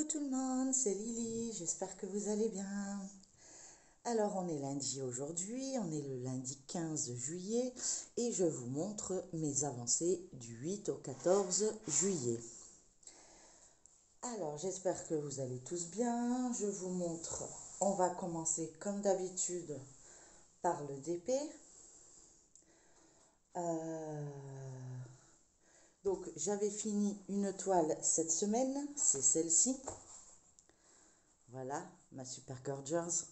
tout le monde, c'est Lily, j'espère que vous allez bien. Alors on est lundi aujourd'hui, on est le lundi 15 juillet et je vous montre mes avancées du 8 au 14 juillet. Alors j'espère que vous allez tous bien, je vous montre, on va commencer comme d'habitude par le DP. Donc j'avais fini une toile cette semaine, c'est celle-ci. Voilà, ma Super Gorgeous.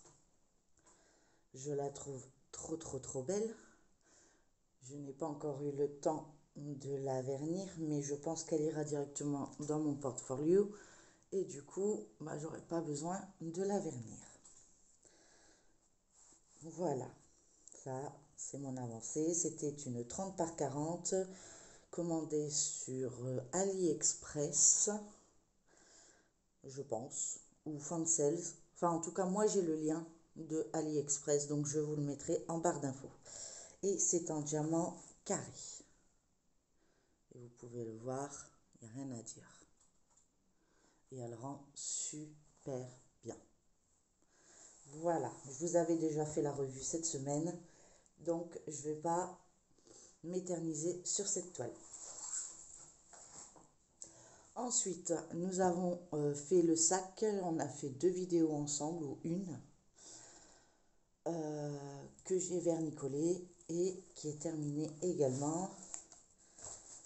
Je la trouve trop belle. Je n'ai pas encore eu le temps de la vernir, mais je pense qu'elle ira directement dans mon portfolio. Et du coup, j'aurai pas besoin de la vernir. Voilà, ça c'est mon avancée. C'était une 30 par 40 commandée sur AliExpress, je pense, ou Fansales. Enfin, en tout cas, moi j'ai le lien de AliExpress, donc je vous le mettrai en barre d'infos. Et c'est en diamant carré. Et vous pouvez le voir, il n'y a rien à dire. Et elle rend super bien. Voilà, je vous avais déjà fait la revue cette semaine, donc je ne vais pas m'éterniser sur cette toile. Ensuite, nous avons fait le sac, on a fait 2 vidéos ensemble, ou une, que j'ai vernicolé et qui est terminée également.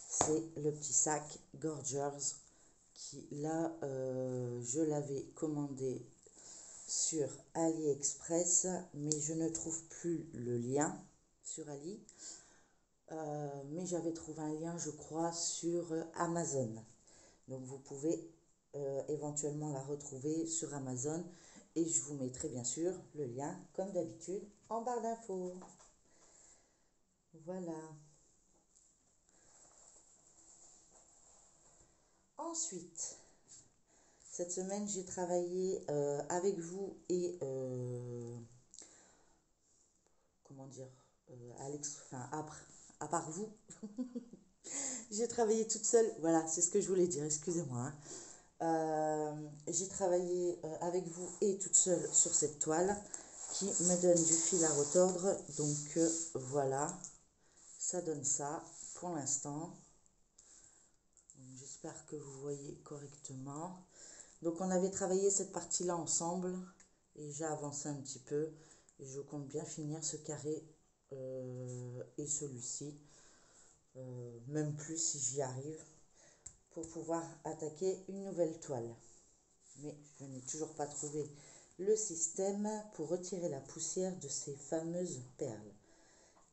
C'est le petit sac Gorgeous qui, là, je l'avais commandé sur AliExpress, mais je ne trouve plus le lien sur Ali. Mais j'avais trouvé un lien, je crois, sur Amazon. Donc vous pouvez éventuellement la retrouver sur Amazon. Et je vous mettrai bien sûr le lien, comme d'habitude, en barre d'infos. Voilà. Ensuite, cette semaine, j'ai travaillé avec vous et comment dire, Alex, enfin après, à part vous, j'ai travaillé toute seule. Voilà, c'est ce que je voulais dire. Excusez-moi. J'ai travaillé avec vous et toute seule sur cette toile qui me donne du fil à retordre. Donc voilà, ça donne ça pour l'instant. J'espère que vous voyez correctement. Donc on avait travaillé cette partie-là ensemble et j'ai avancé un petit peu. Et je compte bien finir ce carré et celui-ci. Même plus si j'y arrive, pour pouvoir attaquer une nouvelle toile. Mais je n'ai toujours pas trouvé le système pour retirer la poussière de ces fameuses perles.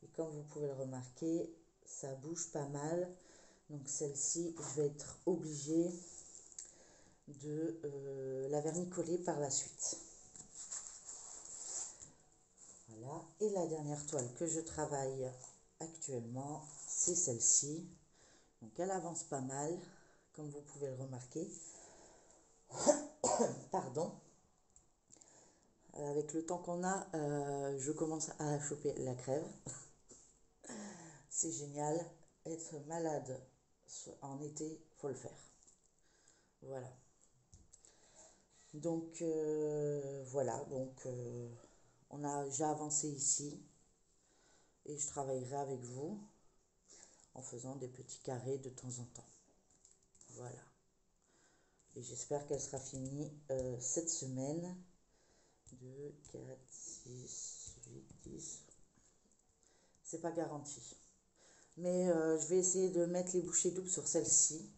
Et comme vous pouvez le remarquer, ça bouge pas mal. Donc celle-ci, je vais être obligée de la vernicoler par la suite. Voilà. Et la dernière toile que je travaille actuellement, c'est celle-ci. Donc elle avance pas mal, comme vous pouvez le remarquer. Pardon. Avec le temps qu'on a, je commence à choper la crève. C'est génial. Être malade en été, faut le faire. Voilà. Donc voilà. Donc j'ai avancé ici et je travaillerai avec vous en faisant des petits carrés de temps en temps. Voilà. Et j'espère qu'elle sera finie cette semaine. 2, 4, 6, 8, 10. C'est pas garanti. Mais je vais essayer de mettre les bouchées doubles sur celle-ci.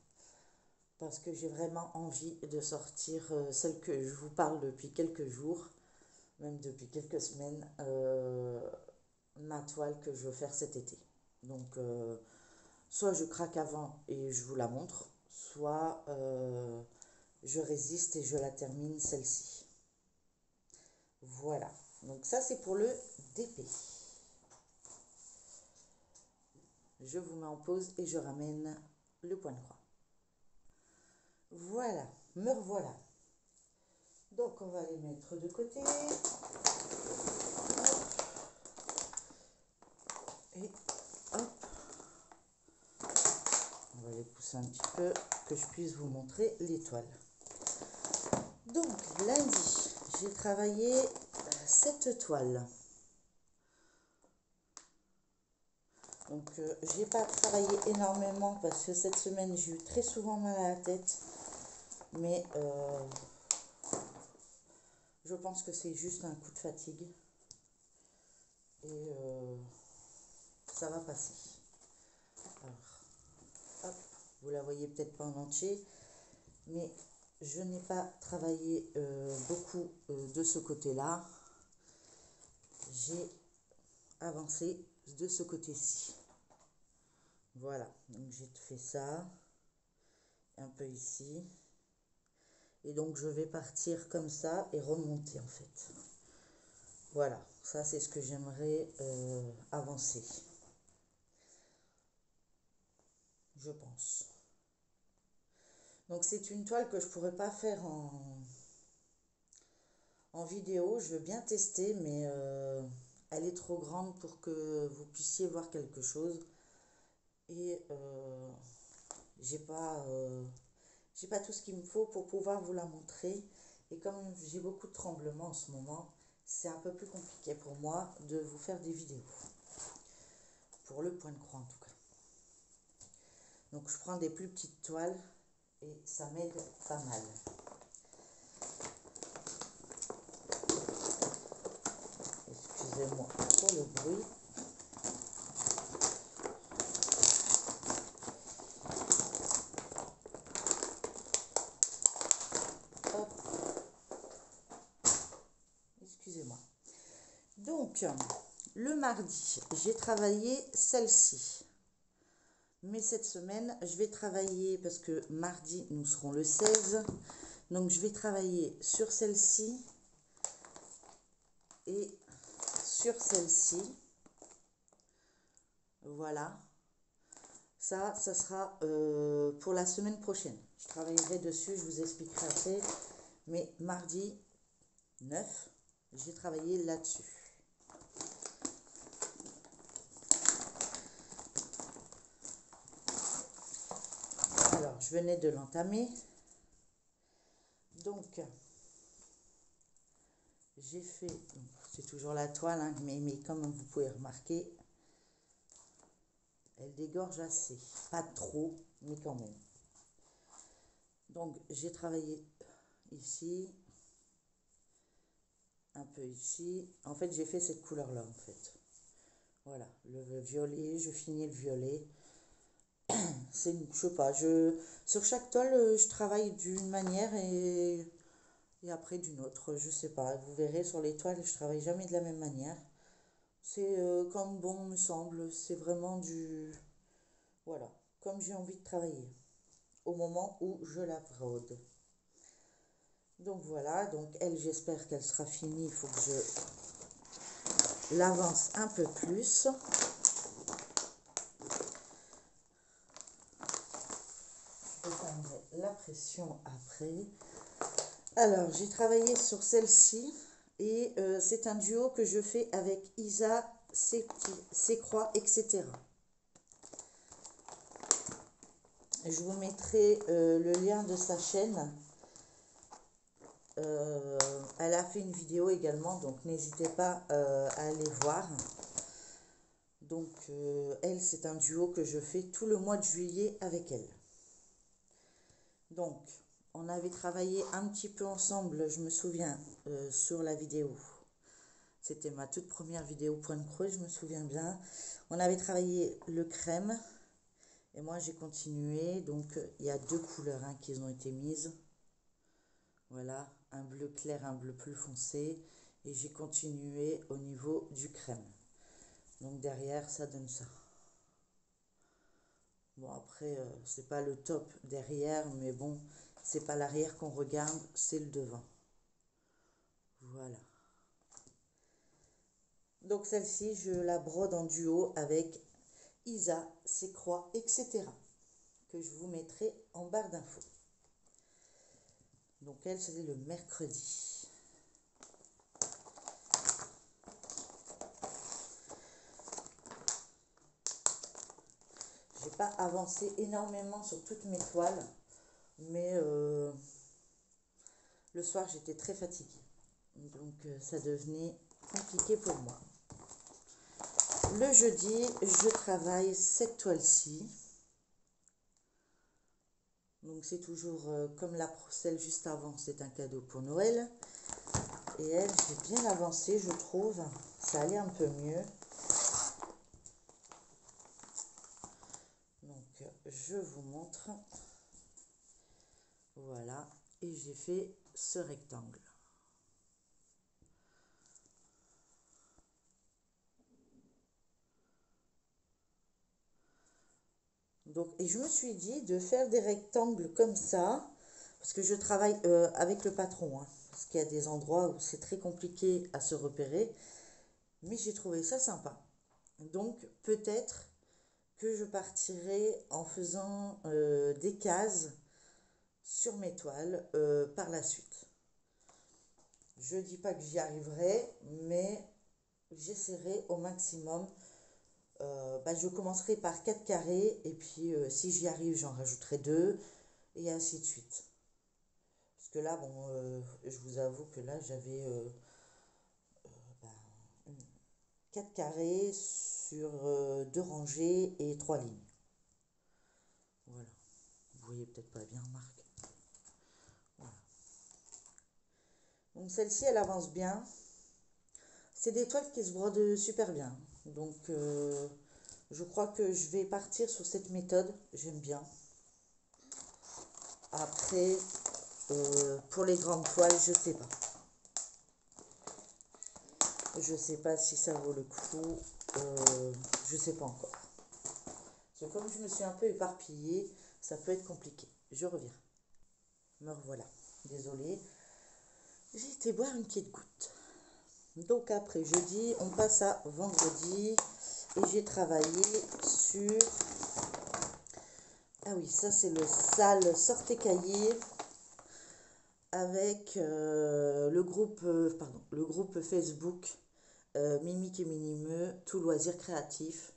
Parce que j'ai vraiment envie de sortir celle que je vous parle depuis quelques jours. Même depuis quelques semaines. Ma toile que je veux faire cet été. Donc soit je craque avant et je vous la montre. Soit je résiste et je la termine celle-ci. Voilà. Donc ça c'est pour le DP. Je vous mets en pause et je ramène le point de croix. Voilà, me revoilà. Donc on va les mettre de côté. Et hop. On va les pousser un petit peu, que je puisse vous montrer l'étoile. Donc lundi, j'ai travaillé cette toile. Donc j'ai pas travaillé énormément parce que cette semaine j'ai eu très souvent mal à la tête. Mais je pense que c'est juste un coup de fatigue. Et ça va passer. Alors, hop, vous la voyez peut-être pas en entier. Mais je n'ai pas travaillé beaucoup de ce côté-là. J'ai avancé de ce côté-ci. Voilà, donc j'ai fait ça, un peu ici. Et donc je vais partir comme ça et remonter en fait. Voilà, ça c'est ce que j'aimerais avancer. Je pense. Donc c'est une toile que je pourrais pas faire en vidéo. Je veux bien tester, mais elle est trop grande pour que vous puissiez voir quelque chose. Et j'ai pas tout ce qu'il me faut pour pouvoir vous la montrer. Et comme j'ai beaucoup de tremblements en ce moment, c'est un peu plus compliqué pour moi de vous faire des vidéos. Pour le point de croix en tout cas. Donc je prends des plus petites toiles et ça m'aide pas mal. Excusez-moi pour le bruit. Hop. Excusez-moi. Donc, le mardi, j'ai travaillé celle-ci. Mais cette semaine, je vais travailler, parce que mardi, nous serons le 16. Donc, je vais travailler sur celle-ci et sur celle-ci. Voilà. Ça sera pour la semaine prochaine. Je travaillerai dessus, je vous expliquerai après. Mais mardi 9, j'ai travaillé là-dessus. Alors, je venais de l'entamer. Donc, j'ai fait, c'est toujours la toile, hein, mais comme vous pouvez remarquer, elle dégorge assez. Pas trop, mais quand même. Donc, j'ai travaillé ici, un peu ici. En fait, j'ai fait cette couleur-là, en fait. Voilà, le violet, je finis le violet. C'est, je sais pas, sur chaque toile, je travaille d'une manière et après d'une autre, je sais pas. Vous verrez sur les toiles, je travaille jamais de la même manière. C'est comme bon me semble, c'est vraiment voilà, comme j'ai envie de travailler au moment où je la brode. Donc voilà, donc elle, j'espère qu'elle sera finie. Il faut que je l'avance un peu plus. Je fermerai la pression après. Alors, j'ai travaillé sur celle-ci et c'est un duo que je fais avec Isa, Croix, etc. Je vous mettrai le lien de sa chaîne. Elle a fait une vidéo également, donc n'hésitez pas à aller voir. Donc, elle, c'est un duo que je fais tout le mois de juillet avec elle. Donc, on avait travaillé un petit peu ensemble, je me souviens, sur la vidéo. C'était ma toute première vidéo point de creux, je me souviens bien. On avait travaillé le crème et moi j'ai continué. Donc, il y a deux couleurs qui ont été mises. Voilà, un bleu clair, un bleu plus foncé. Et j'ai continué au niveau du crème. Donc derrière, ça donne ça. Bon, après, c'est pas le top derrière, mais bon, c'est pas l'arrière qu'on regarde, c'est le devant. Voilà. Donc celle-ci, je la brode en duo avec Isa, Croix, etc. que je vous mettrai en barre d'infos. Donc elle, c'est le mercredi. J'ai pas avancé énormément sur toutes mes toiles, mais le le soir, j'étais très fatiguée. Donc, ça devenait compliqué pour moi. Le jeudi, je travaille cette toile-ci. Donc, c'est toujours comme celle juste avant, c'est un cadeau pour Noël. Et elle, j'ai bien avancé, je trouve. Ça allait un peu mieux. Donc, je vous montre. Voilà. Et j'ai fait ce rectangle. Donc, et je me suis dit de faire des rectangles comme ça, parce que je travaille avec le patron, hein, parce qu'il y a des endroits où c'est très compliqué à se repérer, mais j'ai trouvé ça sympa. Donc, peut-être que je partirai en faisant des cases sur mes toiles par la suite. Je ne dis pas que j'y arriverai, mais j'essaierai au maximum. Je commencerai par 4 carrés et puis si j'y arrive, j'en rajouterai 2 et ainsi de suite. Parce que là, bon, je vous avoue que là, j'avais 4 carrés sur 2 rangées et 3 lignes. Voilà. Vous voyez peut-être pas bien, Marc. Voilà. Donc celle-ci, elle avance bien. C'est des toiles qui se brodent super bien. Donc je crois que je vais partir sur cette méthode. J'aime bien. Après, pour les grandes toiles, je sais pas. Je sais pas si ça vaut le coup. Je sais pas encore. Parce que comme je me suis un peu éparpillée, ça peut être compliqué. Je reviens. Me revoilà. Désolée. J'ai été boire une petite goutte. Donc après jeudi, on passe à vendredi. Et j'ai travaillé sur... Ah oui, ça c'est le sale sortez cahier avec le groupe Facebook Mimique et Minimeux, tout loisir créatif,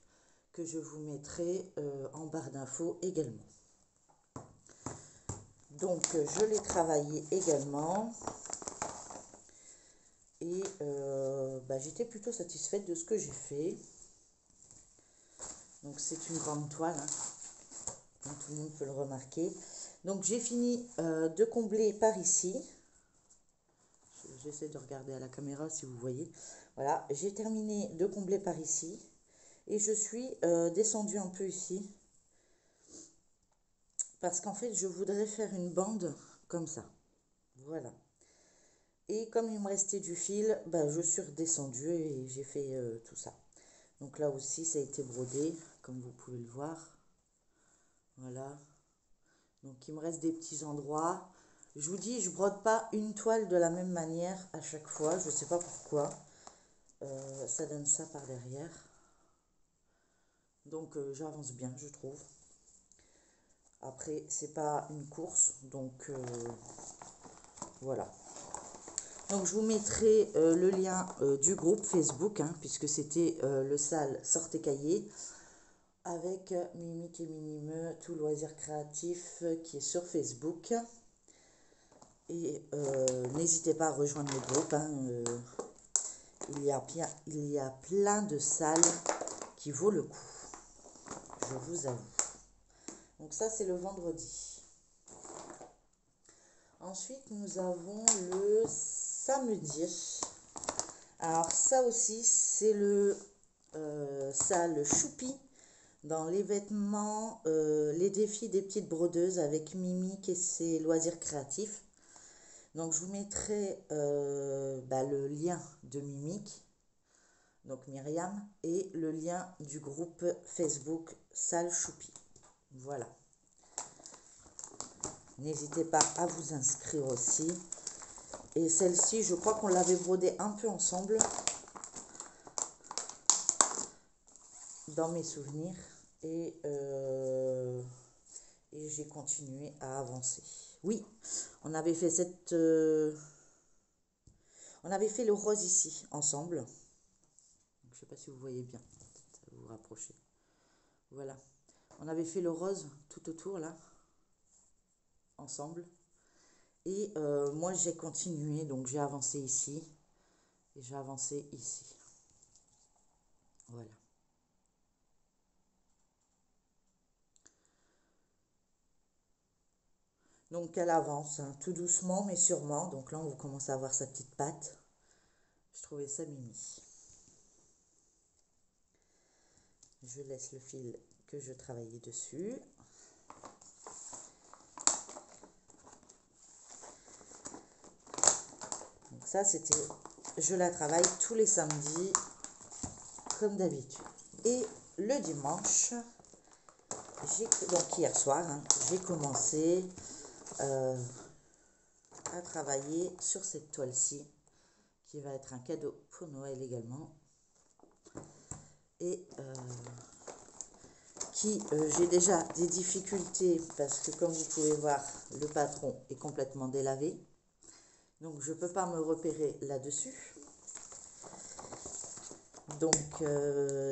que je vous mettrai en barre d'infos également. Donc je l'ai travaillé également et j'étais plutôt satisfaite de ce que j'ai fait. Donc c'est une grande toile, hein, comme tout le monde peut le remarquer. Donc j'ai fini de combler par ici. J'essaie de regarder à la caméra si vous voyez. Voilà, j'ai terminé de combler par ici. Et je suis descendue un peu ici. Parce qu'en fait, je voudrais faire une bande comme ça. Voilà. Et comme il me restait du fil, je suis redescendue et j'ai fait tout ça. Donc là aussi, ça a été brodé, comme vous pouvez le voir. Voilà. Donc il me reste des petits endroits. Je vous dis, je brode pas une toile de la même manière à chaque fois. Je ne sais pas pourquoi. Ça donne ça par derrière. Donc j'avance bien, je trouve. Après, c'est pas une course, donc voilà. Donc je vous mettrai le lien du groupe Facebook, hein, puisque c'était le sale sortez cahier, avec Mimique et Minimeux, tout loisir créatif, qui est sur Facebook. Et n'hésitez pas à rejoindre le groupe, hein, il y a plein de salles qui vaut le coup, je vous avoue. Donc ça, c'est le vendredi. Ensuite, nous avons le samedi. Alors ça aussi, c'est le sale choupi dans les vêtements, les défis des petites brodeuses avec Mimique et ses loisirs créatifs. Donc je vous mettrai le lien de Mimique, donc Myriam, et le lien du groupe Facebook Sale Choupi. Voilà. N'hésitez pas à vous inscrire aussi. Et celle-ci, je crois qu'on l'avait brodée un peu ensemble dans mes souvenirs. Et j'ai continué à avancer. Oui, on avait fait on avait fait le rose ici, ensemble. Donc, je ne sais pas si vous voyez bien. Ça va vous rapprocher. Voilà. On avait fait le rose tout autour, là. Ensemble. Et moi, j'ai continué, donc j'ai avancé ici et j'ai avancé ici. Voilà. Donc elle avance, hein, tout doucement mais sûrement. Donc là, on commence à avoir sa petite patte. Je trouvais ça mimi. Je laisse le fil que je travaillais dessus. Donc ça, c'était, je la travaille tous les samedis, comme d'habitude. Et le dimanche, donc hier soir, hein, j'ai commencé à travailler sur cette toile-ci, qui va être un cadeau pour Noël également. Et j'ai déjà des difficultés parce que comme vous pouvez voir, le patron est complètement délavé. Donc je ne peux pas me repérer là-dessus. Donc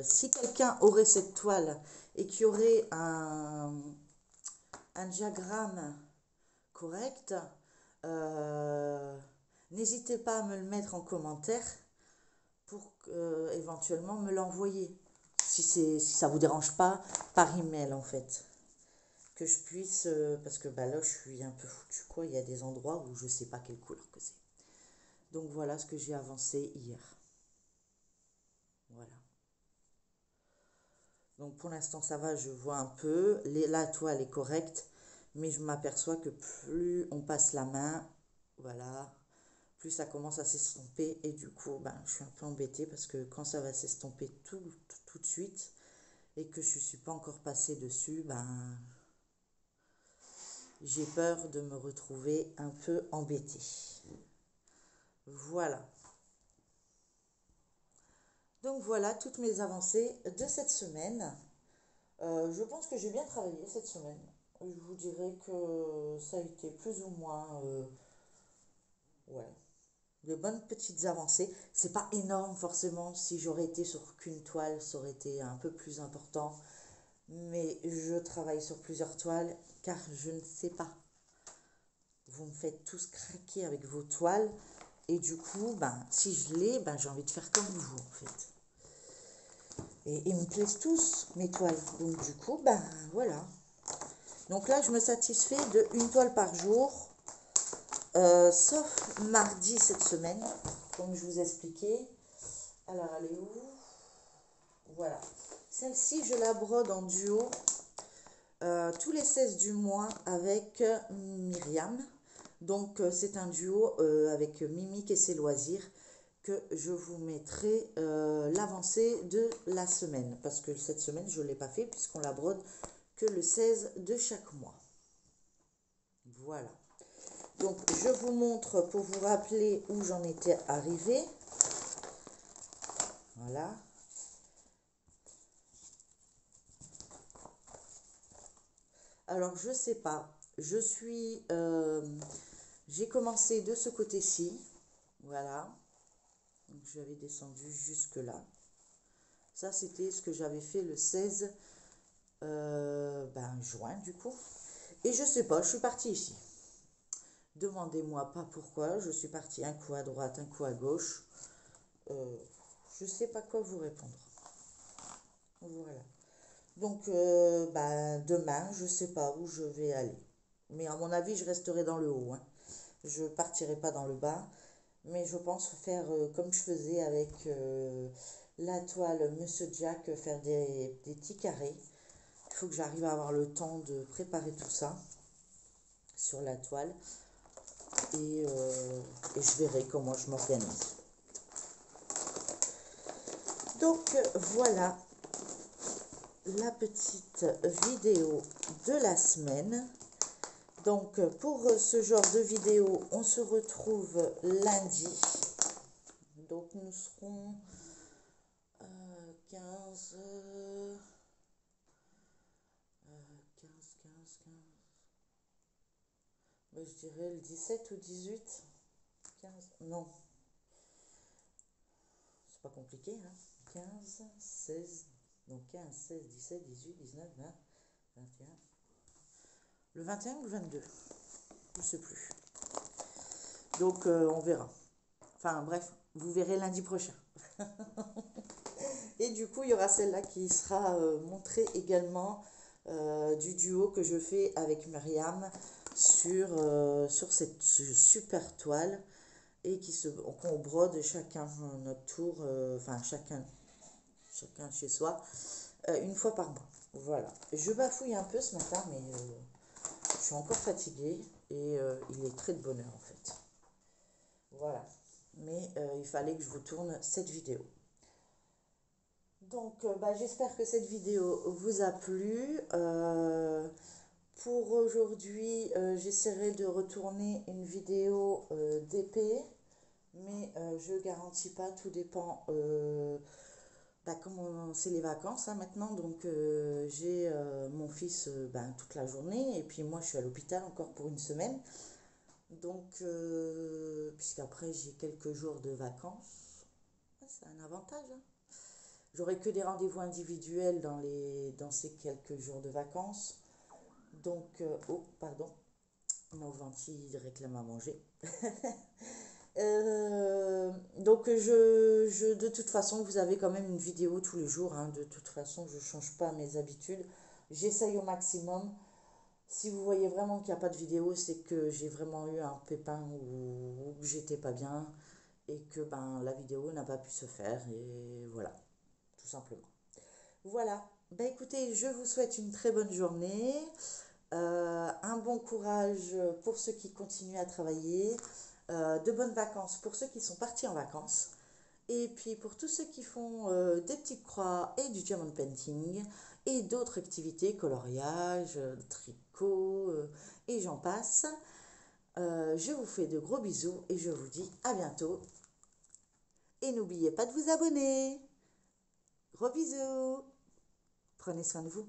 si quelqu'un aurait cette toile et qui aurait un diagramme correct, n'hésitez pas à me le mettre en commentaire pour éventuellement me l'envoyer. Si ça vous dérange pas, par email en fait. Que je puisse, parce que bah, là je suis un peu foutu quoi, il y a des endroits où je sais pas quelle couleur que c'est. Donc voilà ce que j'ai avancé hier. Voilà. Donc pour l'instant ça va, je vois un peu, la toile est correcte, mais je m'aperçois que plus on passe la main, voilà, plus ça commence à s'estomper et du coup ben, je suis un peu embêtée parce que quand ça va s'estomper tout de suite et que je ne suis pas encore passée dessus, ben j'ai peur de me retrouver un peu embêtée. Voilà. Donc voilà toutes mes avancées de cette semaine. Je pense que j'ai bien travaillé cette semaine. Je vous dirais que ça a été plus ou moins ouais, de bonnes petites avancées. C'est pas énorme forcément. Si j'aurais été sur qu'une toile, ça aurait été un peu plus important. Mais je travaille sur plusieurs toiles car je ne sais pas. Vous me faites tous craquer avec vos toiles. Et du coup, ben, si je l'ai, ben, j'ai envie de faire comme vous en fait. Et ils me plaisent tous, mes toiles. Donc du coup, ben voilà. Donc là, je me satisfais de une toile par jour, sauf mardi cette semaine, comme je vous expliquais. Alors, elle est où? Voilà. Celle-ci, je la brode en duo tous les 16 du mois avec Myriam. Donc, c'est un duo avec Mimique et ses loisirs que je vous mettrai l'avancée de la semaine. Parce que cette semaine, je ne l'ai pas fait puisqu'on la brode que le 16 de chaque mois. Voilà. Donc, je vous montre pour vous rappeler où j'en étais arrivée. Voilà. Alors, je sais pas. J'ai commencé de ce côté-ci. Voilà. Donc, j'avais descendu jusque-là. Ça, c'était ce que j'avais fait le 16 juin, du coup. Et je sais pas, je suis partie ici. Demandez-moi pas pourquoi. Je suis partie un coup à droite, un coup à gauche. Je sais pas quoi vous répondre. Voilà. Donc, demain, je sais pas où je vais aller. Mais à mon avis, je resterai dans le haut, hein. Je partirai pas dans le bas. Mais je pense faire comme je faisais avec la toile Monsieur Jack, faire des petits carrés. Il faut que j'arrive à avoir le temps de préparer tout ça sur la toile. Et je verrai comment je m'organise. Donc voilà la petite vidéo de la semaine. Donc pour ce genre de vidéo, on se retrouve lundi. Donc nous serons 15, 15. Mais je dirais le 17 ou 18. 15, non. C'est pas compliqué, hein. 15, 16, donc 15, 16, 17, 18, 19, 20, 21. Le 21 ou le 22? Je ne sais plus. Donc, on verra. Enfin, bref, vous verrez lundi prochain. Et du coup, il y aura celle-là qui sera montrée également du duo que je fais avec Myriam sur cette super toile et qu'on brode chacun notre tour, enfin chacun chez soi, une fois par mois. Voilà. Je bafouille un peu ce matin, mais je suis encore fatiguée et il est très de bonne heure en fait. Voilà. Mais il fallait que je vous tourne cette vidéo. Donc, j'espère que cette vidéo vous a plu. Pour aujourd'hui, j'essaierai de retourner une vidéo d'épée, mais je garantis pas, tout dépend. Comme c'est les vacances hein, maintenant, donc j'ai mon fils toute la journée, et puis moi je suis à l'hôpital encore pour une semaine. Donc, puisqu'après j'ai quelques jours de vacances, ouais, c'est un avantage, hein. J'aurai que des rendez-vous individuels dans ces quelques jours de vacances. Donc, oh, pardon, mon ventil réclame à manger. Donc, de toute façon, vous avez quand même une vidéo tous les jours, hein. De toute façon, je ne change pas mes habitudes. J'essaye au maximum. Si vous voyez vraiment qu'il n'y a pas de vidéo, c'est que j'ai vraiment eu un pépin ou que j'étais pas bien et que la vidéo n'a pas pu se faire. Et voilà, tout simplement. Voilà. Écoutez, je vous souhaite une très bonne journée, un bon courage pour ceux qui continuent à travailler, de bonnes vacances pour ceux qui sont partis en vacances, et puis pour tous ceux qui font des petites croix et du diamond painting et d'autres activités, coloriage, tricot et j'en passe. Je vous fais de gros bisous et je vous dis à bientôt. Et n'oubliez pas de vous abonner. Gros bisous. Prenez soin de vous.